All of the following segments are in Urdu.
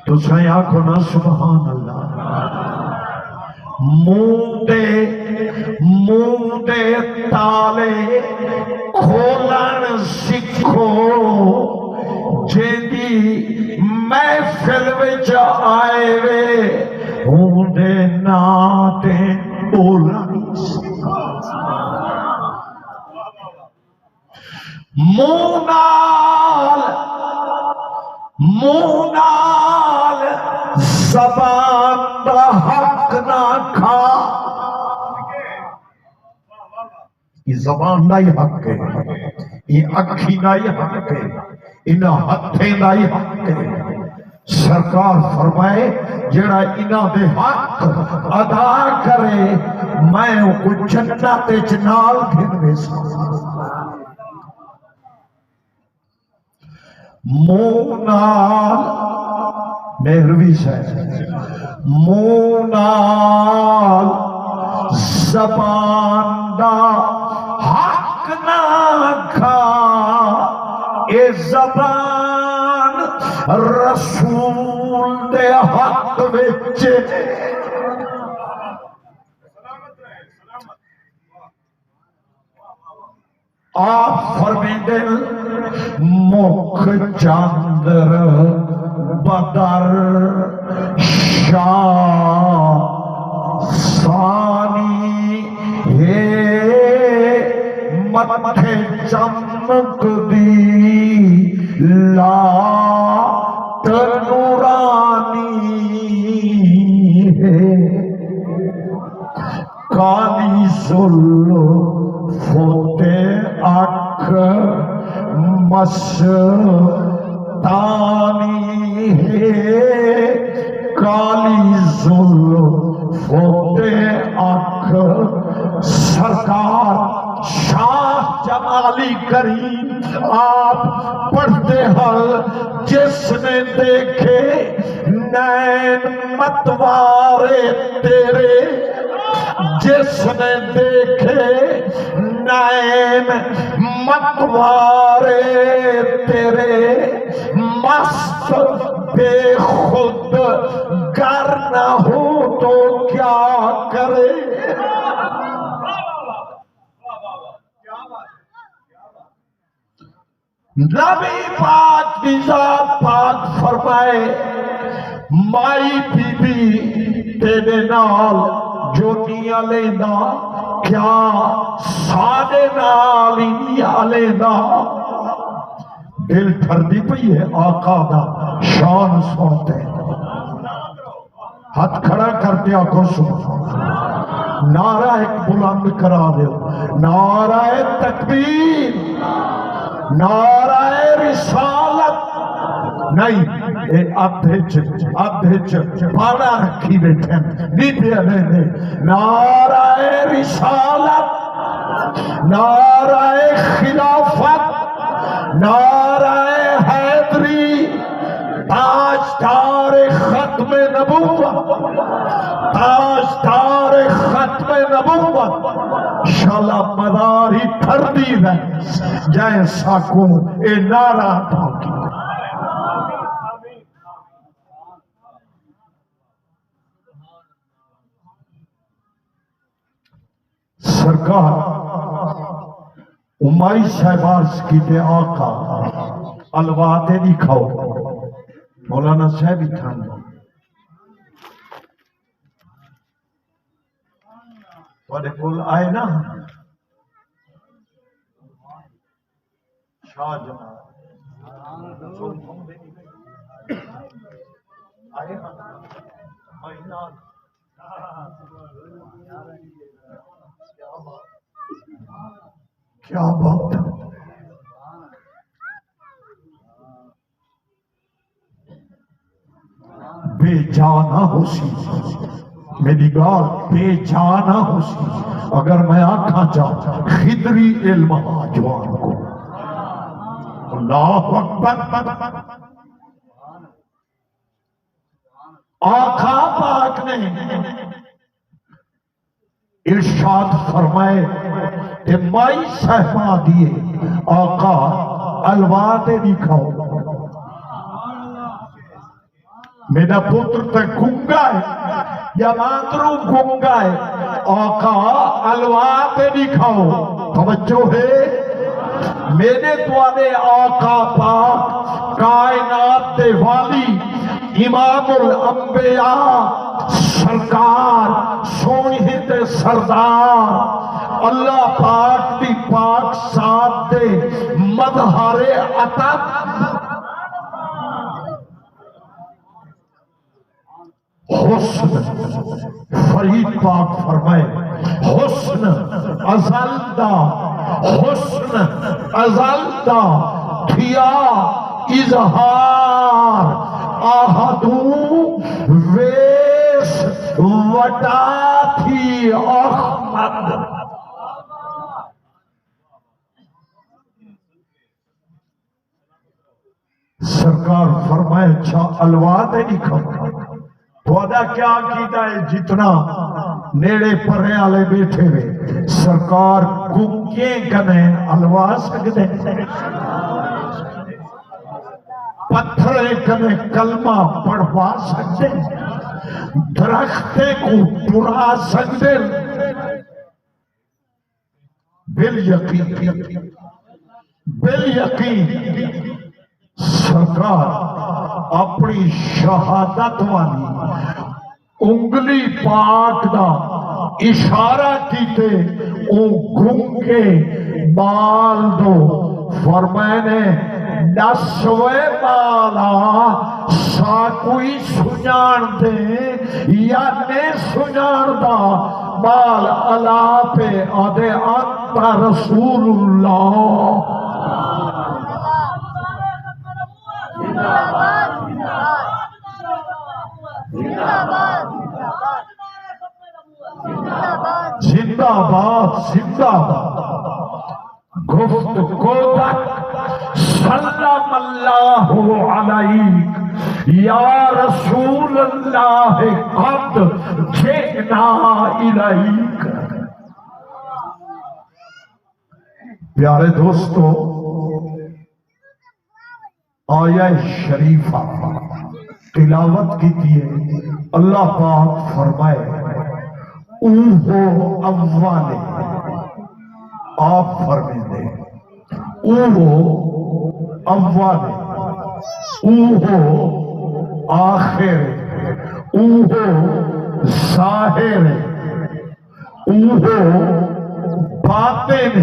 تو سائیں آنکھو نا سبحان اللہ۔ منہ دے تالے کھولن سکھو، جیندی محفل وچ آئے وے منہ دے ناتے بولن سکھو۔ منہ نال زبان دا حق نہ کھا، یہ زبان دا ہی حق ہے، یہ اکھی دا ہی حق ہے، انہاں ہتھیں دا ہی حق ہے۔ سرکار فرمائے جڑا انہاں دے حق ادا کرے میں کو جنت وچ نال گھنوے سا۔ منہ نال مہروی سے منہ نال زبان دا حق نہ کھا، اے زبان رسول دے حق وچ آپ فرمیندے مکھ چاندر بدر شاہ ثانی ہے متھے چمک دی لات نورانی ہے، کالی زلفوتے اکھ مستانی ہے، کالی زلفوتے اکھ سرکار شاہ جمالی کریم آپ پڑھتے ہیں جس نے دیکھے نین متوارے تیرے، جس نے دیکھے نین متوارے تیرے، مست بے خود گر نہ ہو تو کیا کرے۔ نبی پاک کی ذات پاک فرمائے مائی بی بی تیرے نال جوتیاں لینا کیا سادے نال ہی لینا۔ دل ٹھردی پئی ہے آقا دا شان سنتے، ہاتھ کھڑا کرتے آنکھوں سبحان، نعرہ ایک بلند کرا دے، نعرہ تکبیر، نعرہ رسالت نہیں، ادھے پاڑا رکھی بیٹھے نیتے نے، نعرہ رسالت، نعرہ خلافت، نعرہ حیدری، تاجدار ختم نبوت، تاجدار ختم نبوت، شالا مداری تھردی ہے جیسا کو اے نعرہ پاکی۔ سرکار امائی صاحبارس کی تے آقا الواتے نہیں کھاؤ، مولانا صاحب ہی تھا وڈے کول آئے نا شاہ جمع آئے مہینہ کیا بات ہے، بے جانا ہوسی میری گال بے جانا ہوسی اگر میں آنکھاں چاہتا خدری علم آجوان کو۔ اللہ اکبر۔ آقا پاک نے ارشاد فرمائے کہ مائی صحبہ دیے آقا الوادے دکھاؤ، میرا پتر تے گنگا ہے یا ماندرو گنگا ہے آقا الوات دکھاؤ توجہ ہے میرے دوارے آقا پاک کائنات دے والی امام الانبیاء سرکار سونی تے سردار اللہ پاک دی پاک ساتھ دے مظہر عطا حسن فرید پاک فرمائے حسن ازل دا حسن ازل دا تھیا اظہار آہدوں ویس وٹا تھی احمد سرکار فرمائے اچھا الواد ہے نہیں کھا خدا کیا کیتا ہے جتنا نیڑے پرے آلے بیٹھے ہوئے سرکار گنگیں کنے الوا سکتے پتھرے کنے کلمہ پڑھوا سکتے درختے کو ٹرا سکتے بالیقین سرکار اپنی شہادت والی انگلی پاک دا اشارہ کیتے او گنگے بال دو فرمائنے نسوے بالا سا کوئی سنان دے یا نے سنان دا بال اللہ پہ آدھے آتا رسول اللہ زندہ باد زندہ باد گفت کو تک سلام اللہ علیک یا رسول اللہ قد جئنا الیک پیارے دوستو آیہ شریفہ تلاوت کی دیئے اللہ پاک فرمائے اوہو اولے آپ فرمائے دے اوہو اولے اوہو آخر اوہو ظاہر اوہو باطن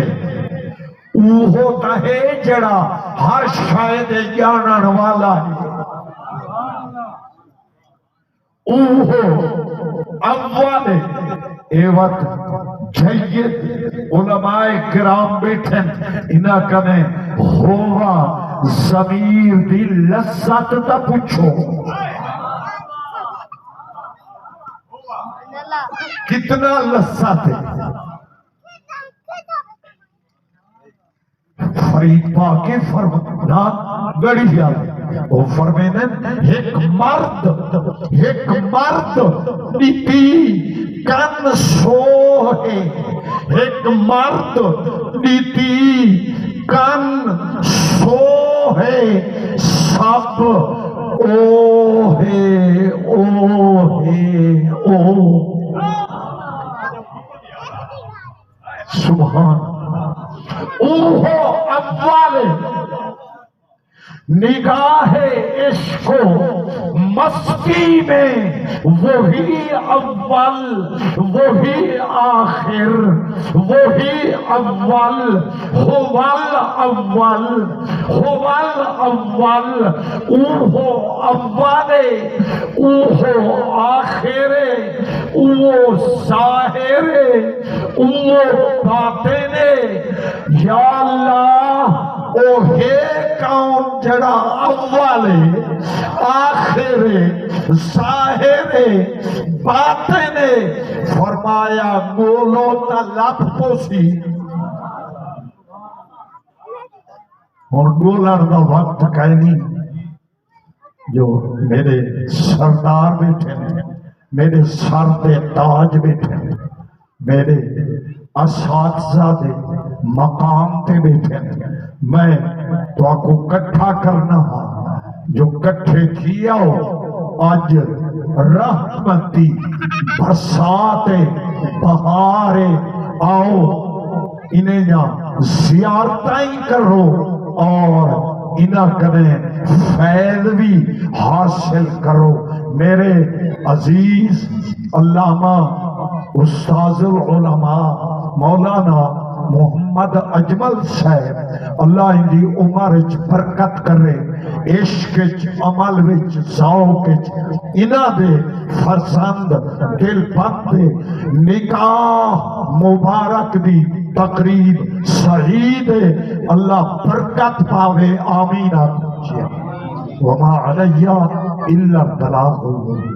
اوہو تہے جڑا ہر شاید جانن والا ہے اوہو اول اے وقت جید علماء کرام بیٹھن انہا کنے ہوا ضمیر دی لذت تا پوچھو کتنا لذت ہے فرید پاکی فرمانا بڑی جالی وہ فرمینن ایک مرد نیتی کن سوہے ایک مرد نیتی کن سوہے سب اوہے اوہے او سبحان اوہو اول نگاہ عشق و مستی میں وہی اول وہی آخر وہی اول ہوال اول ہوال اول اوہو اول اوہو آخر اوہو ظاہر اوہو باطن یا اللہ اوہے کون جڑا اول آخر ظاہر باطن فرمایا گولو تا لپ پوسی اور گولر دا وقت کہیں نہیں جو میرے سردار بیٹھے ہیں میرے سر دے تاج بیٹھے ہیں میرے اساتذہ دے مقام تے بیٹھے ہیں میں تو آپ کو کٹھا کرنا جو کٹھے کیا ہو اج رحمتی برسات بہار آؤ انہیں جا زیارتیں کرو اور انہاں کنے فیض بھی حاصل کرو۔ میرے عزیز علامہ استاذ العلماء مولانا محمد اجمل صاحب اللہ ان دی عمر وچ برکت کرے، عشق وچ عمل وچ ذوق وچ انہاں دے فرزند دل بند نکاح مبارک دی تقریب سعید اللہ برکت پاوے، آمین۔ وما علیہ الا البلاغ المبین۔